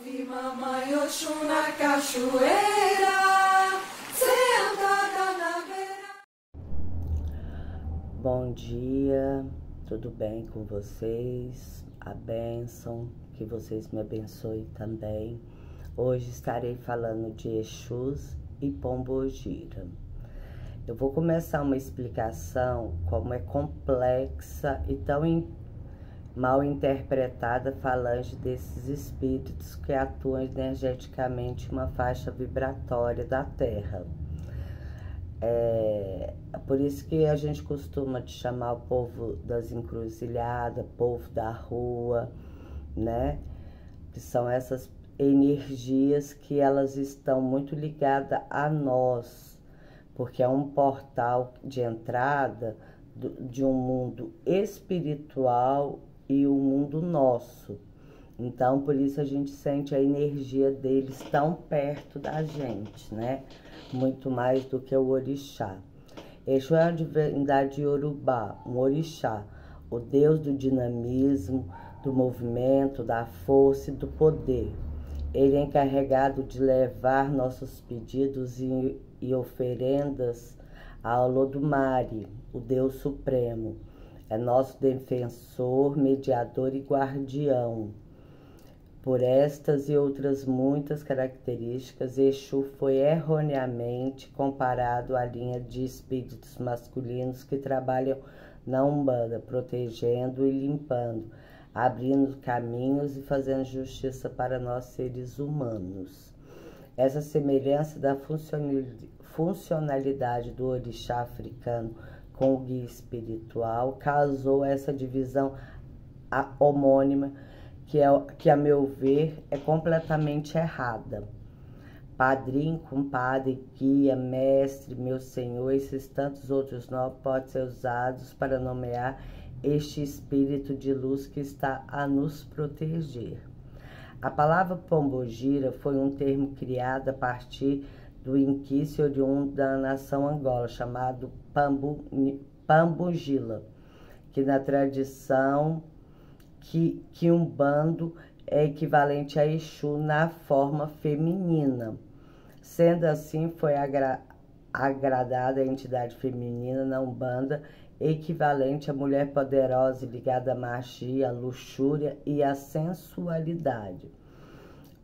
Vi mamãe Oxum na cachoeira, sentada na beira. Bom dia, tudo bem com vocês? A bênção, que vocês me abençoem também. Hoje estarei falando de Exus e Pombogira. Eu vou começar uma explicação como é complexa e tão mal interpretada a falange desses espíritos que atuam energeticamente em uma faixa vibratória da Terra. Por isso que a gente costuma de chamar o povo das encruzilhadas, povo da rua, né? Que são essas energias que elas estão muito ligadas a nós, porque é um portal de entrada de um mundo espiritual e o mundo nosso. Então, por isso a gente sente a energia deles tão perto da gente, né? Muito mais do que o orixá. Exu é a divindade Yorubá, um orixá, o deus do dinamismo, do movimento, da força e do poder. Ele é encarregado de levar nossos pedidos e oferendas ao Olodumare, o Deus Supremo. É nosso defensor, mediador e guardião. Por estas e outras muitas características, Exu foi erroneamente comparado à linha de espíritos masculinos que trabalham na Umbanda, protegendo e limpando, abrindo caminhos e fazendo justiça para nós seres humanos. Essa semelhança da funcionalidade do orixá africano com o guia espiritual causou essa divisão homônima que, a meu ver, é completamente errada. Padrinho, compadre, guia, mestre, meu senhor, esses tantos outros nomes podem ser usados para nomear este espírito de luz que está a nos proteger. A palavra Pombogira foi um termo criado a partir do inquice oriundo da nação Angola, chamado Pambogila, que na tradição que Umbanda é equivalente a Exu na forma feminina. Sendo assim, foi agradada a entidade feminina na Umbanda, equivalente à mulher poderosa ligada à magia, à luxúria e à sensualidade.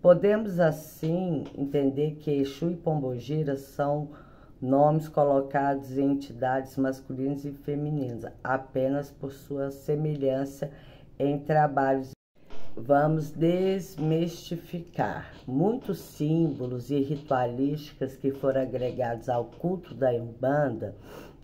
Podemos, assim, entender que Exu e Pombogira são nomes colocados em entidades masculinas e femininas, apenas por sua semelhança em trabalhos. Vamos desmistificar. Muitos símbolos e ritualísticas que foram agregados ao culto da Umbanda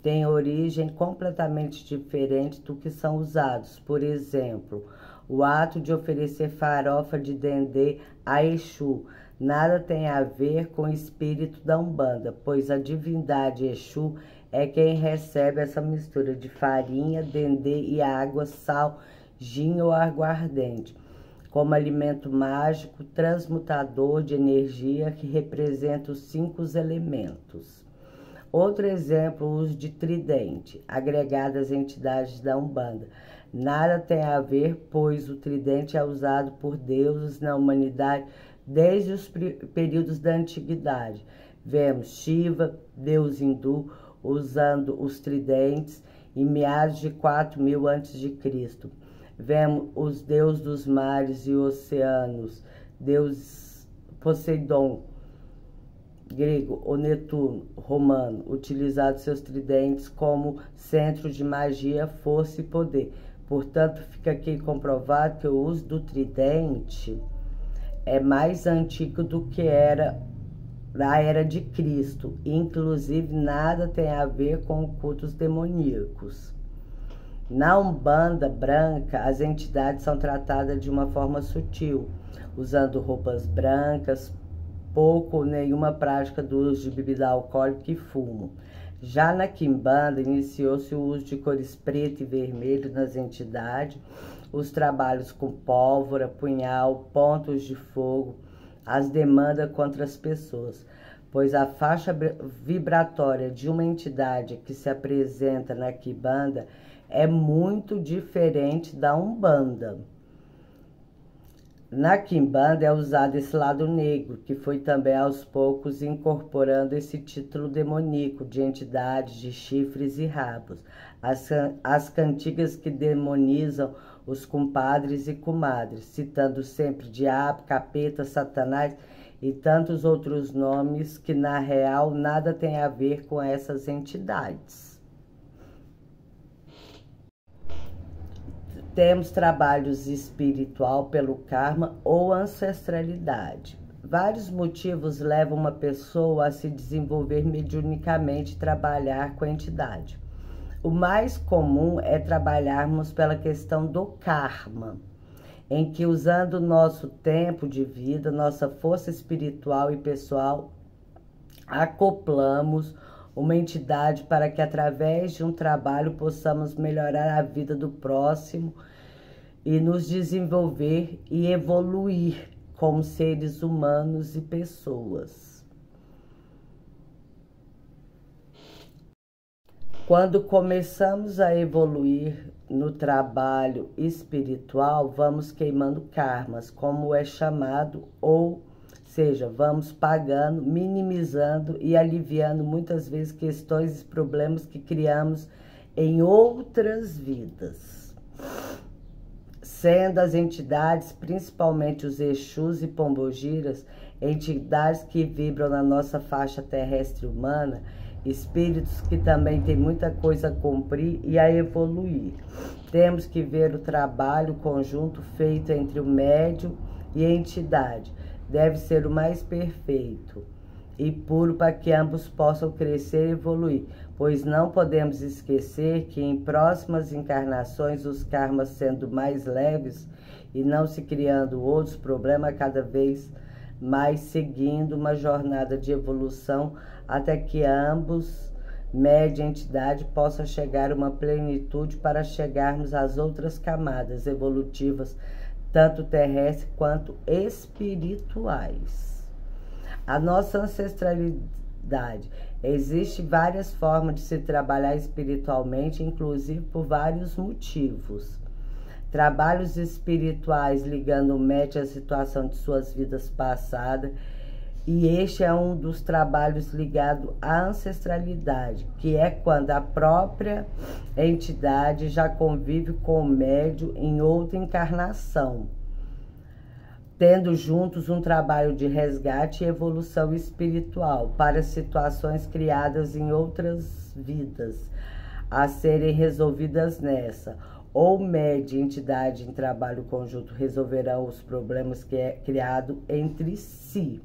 têm origem completamente diferente do que são usados. Por exemplo, o ato de oferecer farofa de dendê a Exu nada tem a ver com o espírito da Umbanda, pois a divindade Exu é quem recebe essa mistura de farinha, dendê e água, sal, gin ou aguardente, como alimento mágico transmutador de energia que representa os 5 elementos. Outro exemplo, o uso de tridente, agregado às entidades da Umbanda. Nada tem a ver, pois o tridente é usado por deuses na humanidade desde os períodos da antiguidade. Vemos Shiva, deus hindu, usando os tridentes em meados de 4000 a.C. Vemos os deuses dos mares e oceanos, deus Poseidon, grego, ou Netuno, romano, utilizado seus tridentes como centro de magia, força e poder. Portanto, fica aqui comprovado que o uso do tridente é mais antigo do que era da era de Cristo, inclusive nada tem a ver com cultos demoníacos. Na Umbanda branca, as entidades são tratadas de uma forma sutil, usando roupas brancas, pouco ou nenhuma prática do uso de bebida alcoólica e fumo. Já na Quimbanda, iniciou-se o uso de cores preto e vermelho nas entidades, os trabalhos com pólvora, punhal, pontos de fogo, as demandas contra as pessoas, pois a faixa vibratória de uma entidade que se apresenta na Quimbanda é muito diferente da Umbanda. Na quimbanda é usado esse lado negro, que foi também aos poucos incorporando esse título demoníaco de entidades de chifres e rabos. As cantigas que demonizam os compadres e comadres, citando sempre diabo, capeta, satanás e tantos outros nomes que na real nada tem a ver com essas entidades. Temos trabalhos espiritual pelo karma ou ancestralidade. Vários motivos levam uma pessoa a se desenvolver mediunicamente e trabalhar com a entidade. O mais comum é trabalharmos pela questão do karma, em que usando nosso tempo de vida, nossa força espiritual e pessoal, acoplamos uma entidade para que através de um trabalho possamos melhorar a vida do próximo e nos desenvolver e evoluir como seres humanos e pessoas. Quando começamos a evoluir no trabalho espiritual, vamos queimando karmas, como é chamado, ou seja, vamos pagando, minimizando e aliviando muitas vezes questões e problemas que criamos em outras vidas. Sendo as entidades, principalmente os Exus e Pombogiras, entidades que vibram na nossa faixa terrestre humana, espíritos que também têm muita coisa a cumprir e a evoluir. Temos que ver o trabalho conjunto feito entre o médium e a entidade. Deve ser o mais perfeito e puro para que ambos possam crescer e evoluir, pois não podemos esquecer que em próximas encarnações, os karmas sendo mais leves e não se criando outros problemas, cada vez mais seguindo uma jornada de evolução até que ambos, média e entidade, possam chegar a uma plenitude para chegarmos às outras camadas evolutivas, tanto terrestres quanto espirituais. A nossa ancestralidade. Existem várias formas de se trabalhar espiritualmente, inclusive por vários motivos. Trabalhos espirituais ligando o médium à situação de suas vidas passadas, e este é um dos trabalhos ligado à ancestralidade, que é quando a própria entidade já convive com o médium em outra encarnação, tendo juntos um trabalho de resgate e evolução espiritual para situações criadas em outras vidas, a serem resolvidas nessa. Ou médium e entidade em trabalho conjunto resolverão os problemas que é criado entre si.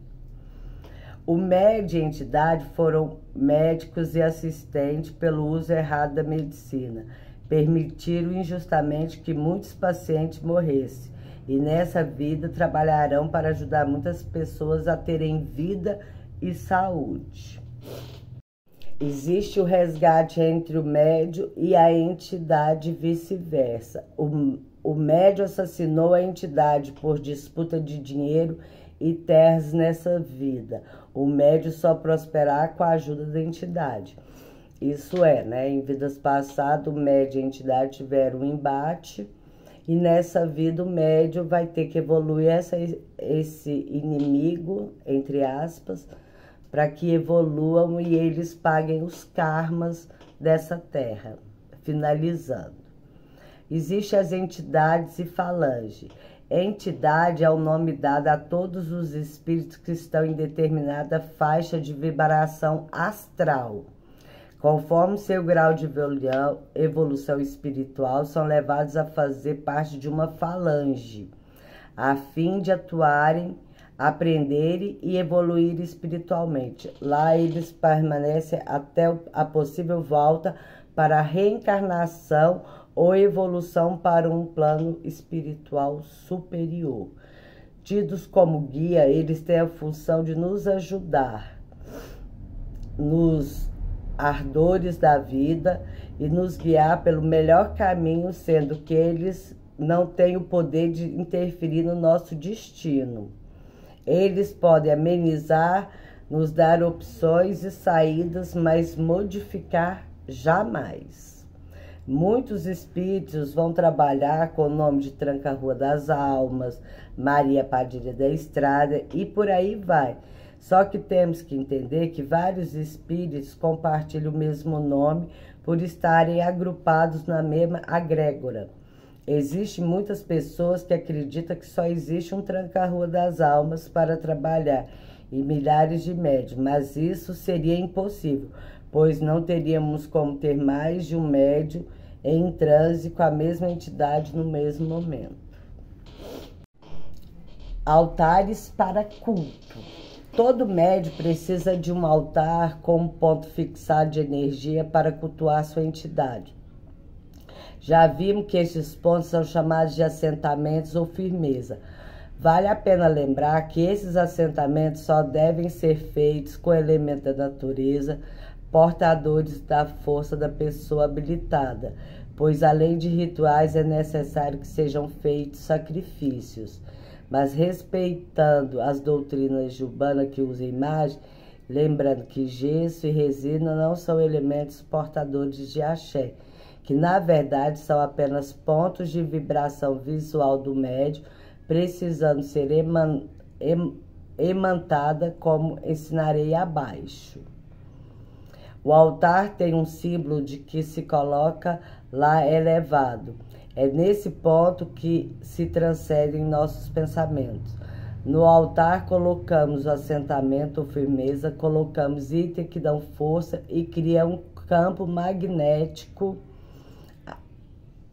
O médium e a entidade foram médicos e assistentes pelo uso errado da medicina. Permitiram injustamente que muitos pacientes morressem. E nessa vida trabalharão para ajudar muitas pessoas a terem vida e saúde. Existe o resgate entre o médium e a entidade e vice-versa. O médium assassinou a entidade por disputa de dinheiro e terras nessa vida. O médium só prosperará com a ajuda da entidade. Isso é, né? Em vidas passadas, o médium e a entidade tiveram um embate e nessa vida o médium vai ter que evoluir esse inimigo, entre aspas, para que evoluam e eles paguem os karmas dessa terra. Finalizando. Existem as entidades e falange. Entidade é o nome dado a todos os espíritos que estão em determinada faixa de vibração astral. Conforme seu grau de evolução espiritual, são levados a fazer parte de uma falange, a fim de atuarem, aprenderem e evoluir espiritualmente. Lá eles permanecem até a possível volta para a reencarnação ou evolução para um plano espiritual superior. Tidos como guia, eles têm a função de nos ajudar nos ardores da vida e nos guiar pelo melhor caminho, sendo que eles não têm o poder de interferir no nosso destino. Eles podem amenizar, nos dar opções e saídas, mas modificar jamais. Muitos espíritos vão trabalhar com o nome de Tranca-Rua das Almas, Maria Padilha da Estrada e por aí vai. Só que temos que entender que vários espíritos compartilham o mesmo nome por estarem agrupados na mesma egrégora. Existem muitas pessoas que acreditam que só existe um Tranca-Rua das Almas para trabalhar e milhares de médiuns, mas isso seria impossível, pois não teríamos como ter mais de um médium em transe com a mesma entidade no mesmo momento. Altares para culto. Todo médium precisa de um altar como ponto fixado de energia para cultuar sua entidade. Já vimos que esses pontos são chamados de assentamentos ou firmeza. Vale a pena lembrar que esses assentamentos só devem ser feitos com elementos da natureza, portadores da força da pessoa habilitada, pois além de rituais é necessário que sejam feitos sacrifícios. Mas respeitando as doutrinas de Umbanda que usam imagem, lembrando que gesso e resina não são elementos portadores de axé, que na verdade são apenas pontos de vibração visual do médium, precisando ser emantada, como ensinarei abaixo. O altar tem um símbolo de que se coloca lá elevado. É nesse ponto que se transcendem nossos pensamentos. No altar colocamos o assentamento ou firmeza, colocamos itens que dão força e criam um campo magnético,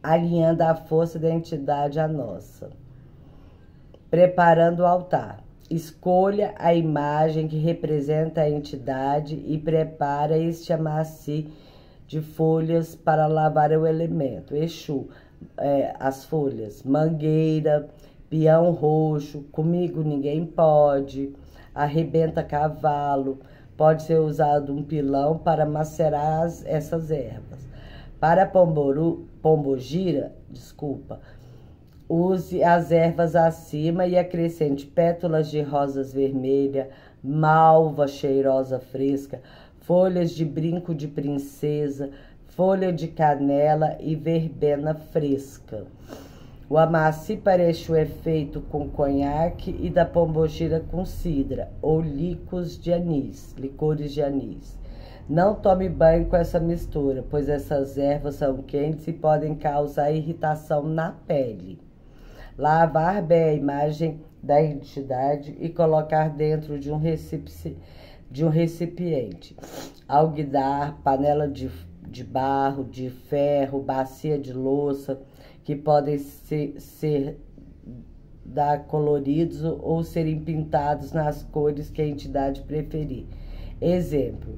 alinhando a força da entidade à nossa. Preparando o altar. Escolha a imagem que representa a entidade e prepara este amaci de folhas para lavar o elemento. Exu, as folhas, mangueira, peão roxo, comigo ninguém pode, arrebenta cavalo, pode ser usado um pilão para macerar essas ervas. Para pombogira, use as ervas acima e acrescente pétalas de rosas vermelhas, malva cheirosa fresca, folhas de brinco de princesa, folha de canela e verbena fresca. O amaci para Exu é feito com conhaque e da pombogira com cidra ou licores de anis. Não tome banho com essa mistura, pois essas ervas são quentes e podem causar irritação na pele. Lavar bem a imagem da entidade e colocar dentro de um recipiente. Alguidar, panela de barro, de ferro, bacia de louça, que podem ser coloridos ou serem pintados nas cores que a entidade preferir. Exemplo: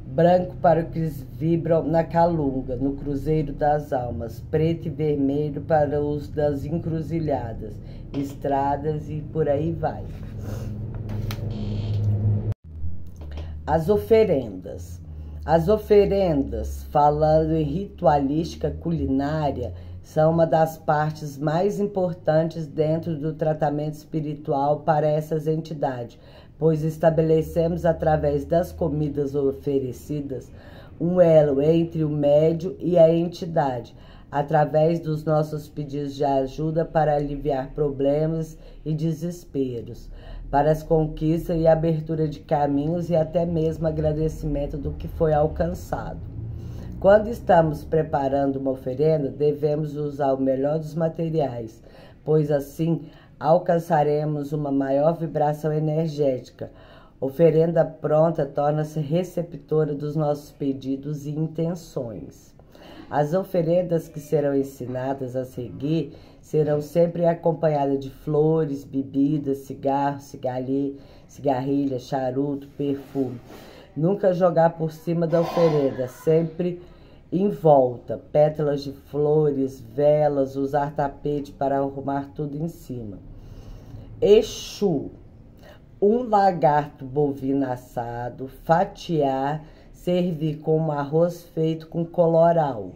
branco para os que vibram na calunga, no cruzeiro das almas, preto e vermelho para os das encruzilhadas, estradas e por aí vai. As oferendas. As oferendas, falando em ritualística culinária, são uma das partes mais importantes dentro do tratamento espiritual para essas entidades, pois estabelecemos através das comidas oferecidas um elo entre o médium e a entidade, através dos nossos pedidos de ajuda para aliviar problemas e desesperos, para as conquistas e abertura de caminhos e até mesmo agradecimento do que foi alcançado. Quando estamos preparando uma oferenda, devemos usar o melhor dos materiais, pois assim alcançaremos uma maior vibração energética. Oferenda pronta torna-se receptora dos nossos pedidos e intenções. As oferendas que serão ensinadas a seguir serão sempre acompanhadas de flores, bebidas, cigarro, cigarrilha, charuto, perfume. Nunca jogar por cima da oferenda, sempre em volta, pétalas de flores, velas, usar tapete para arrumar tudo em cima. Exu, um lagarto bovino assado, fatiar, servir com um arroz feito com colorau,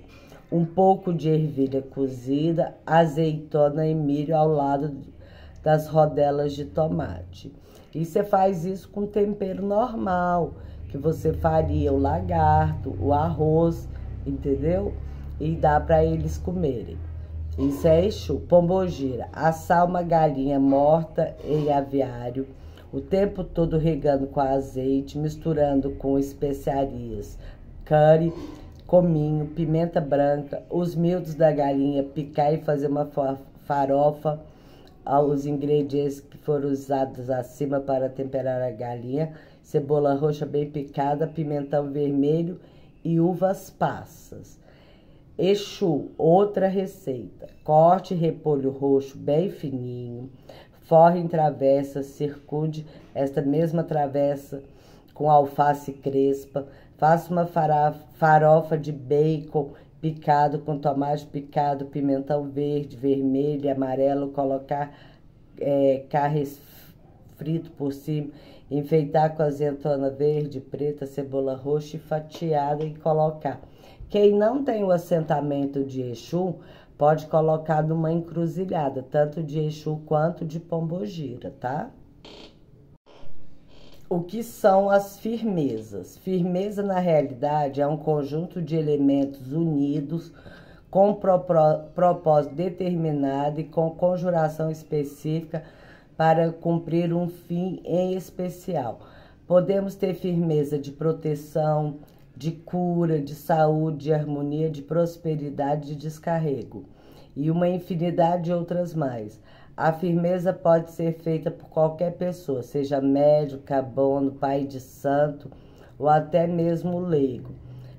um pouco de ervilha cozida, azeitona e milho ao lado das rodelas de tomate. E você faz isso com tempero normal, que você faria o lagarto, o arroz, entendeu? e dá para eles comerem. Isso é Exu. Pombogira, assar uma galinha morta em aviário, o tempo todo regando com azeite, misturando com especiarias, curry, cominho, pimenta branca, os miúdos da galinha, picar e fazer uma farofa, os ingredientes que foram usados acima para temperar a galinha, cebola roxa bem picada, pimentão vermelho e uvas passas. Exu, outra receita. Corte repolho roxo bem fininho, forre em travessas, circunde esta mesma travessa com alface crespa, faça uma farofa de bacon picado com tomate picado, pimentão verde, vermelho e amarelo, colocar carnes frito por cima, enfeitar com azeitona verde, preta, cebola roxa e fatiada e colocar. Quem não tem o assentamento de Exu, pode colocar numa encruzilhada, tanto de Exu quanto de Pombogira, tá? O que são as firmezas? Firmeza, na realidade, é um conjunto de elementos unidos com propósito determinado e com conjuração específica para cumprir um fim em especial. Podemos ter firmeza de proteção, de cura, de saúde, de harmonia, de prosperidade, de descarrego e uma infinidade de outras mais. A firmeza pode ser feita por qualquer pessoa, seja médium, cabono, pai de santo ou até mesmo leigo.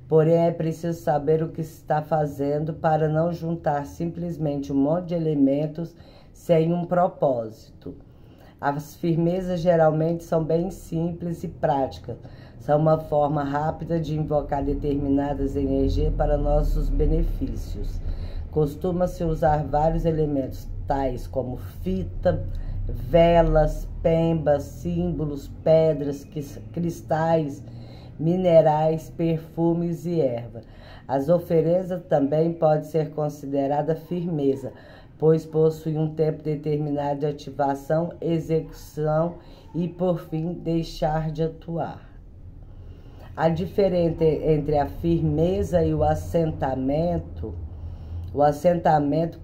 Porém, é preciso saber o que se está fazendo para não juntar simplesmente um monte de elementos sem um propósito. As firmezas geralmente são bem simples e práticas. São uma forma rápida de invocar determinadas energias para nossos benefícios. Costuma-se usar vários elementos, tais como fita, velas, pembas, símbolos, pedras, cristais, minerais, perfumes e erva. As oferendas também podem ser consideradas firmeza, pois possuem um tempo determinado de ativação, execução e, por fim, deixar de atuar. A diferença entre a firmeza e o assentamento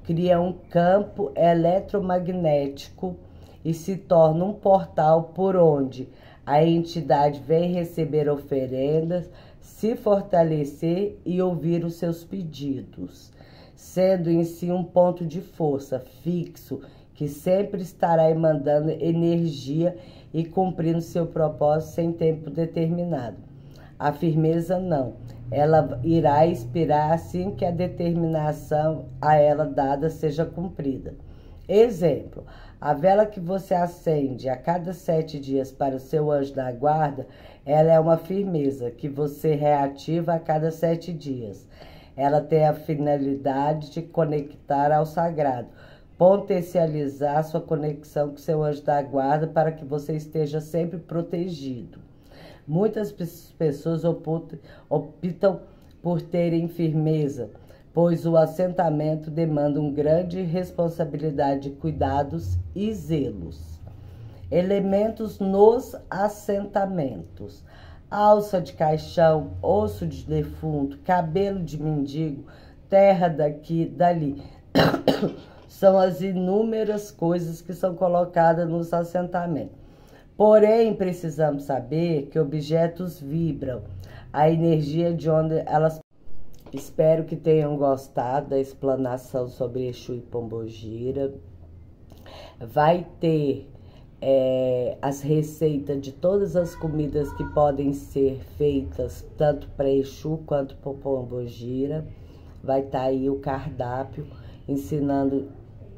cria um campo eletromagnético e se torna um portal por onde a entidade vem receber oferendas, se fortalecer e ouvir os seus pedidos, sendo em si um ponto de força fixo que sempre estará emandando energia e cumprindo seu propósito sem tempo determinado. A firmeza não. Ela irá expirar assim que a determinação a ela dada seja cumprida. Exemplo, a vela que você acende a cada 7 dias para o seu anjo da guarda, ela é uma firmeza que você reativa a cada 7 dias. Ela tem a finalidade de conectar ao sagrado, potencializar sua conexão com seu anjo da guarda para que você esteja sempre protegido. Muitas pessoas optam por terem firmeza, pois o assentamento demanda uma grande responsabilidade de cuidados e zelos. Elementos nos assentamentos: alça de caixão, osso de defunto, cabelo de mendigo, terra daqui, dali. São as inúmeras coisas que são colocadas nos assentamentos. Porém, precisamos saber que objetos vibram, a energia de onde elas... Espero que tenham gostado da explanação sobre Exu e Pombogira. Vai ter as receitas de todas as comidas que podem ser feitas, tanto para Exu quanto para Pombogira. Vai estar aí o cardápio ensinando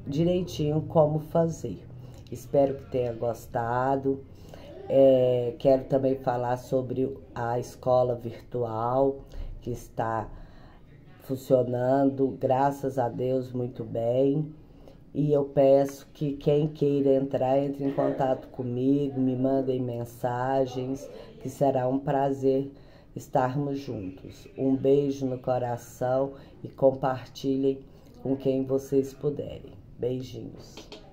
direitinho como fazer. Espero que tenha gostado. Quero também falar sobre a escola virtual que está funcionando, graças a Deus, muito bem. E eu peço que quem queira entrar, entre em contato comigo, me mandem mensagens, que será um prazer estarmos juntos. Um beijo no coração e compartilhem com quem vocês puderem. Beijinhos.